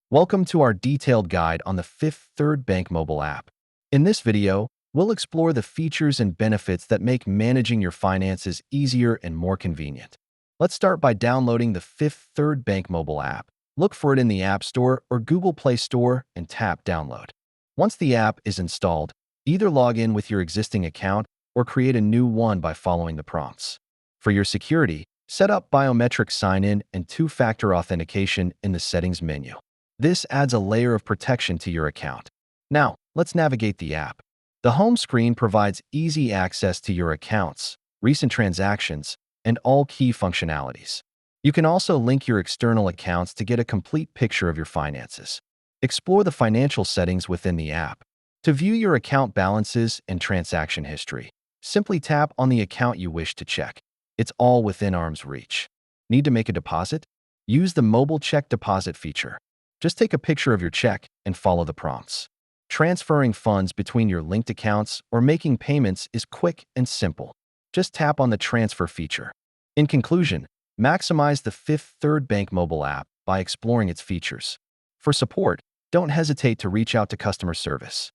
Welcome to our detailed guide on the Fifth Third Bank mobile app. In this video, we'll explore the features and benefits that make managing your finances easier and more convenient. Let's start by downloading the Fifth Third Bank mobile app. Look for it in the App Store or Google Play Store and tap Download. Once the app is installed, either log in with your existing account or create a new one by following the prompts. For your security, set up biometric sign-in and two-factor authentication in the Settings menu. This adds a layer of protection to your account. Now, let's navigate the app. The home screen provides easy access to your accounts, recent transactions, and all key functionalities. You can also link your external accounts to get a complete picture of your finances. Explore the financial settings within the app. To view your account balances and transaction history, simply tap on the account you wish to check. It's all within arm's reach. Need to make a deposit? Use the mobile check deposit feature. Just take a picture of your check and follow the prompts. Transferring funds between your linked accounts or making payments is quick and simple. Just tap on the transfer feature. In conclusion, maximize the Fifth Third Bank mobile app by exploring its features. For support, don't hesitate to reach out to customer service.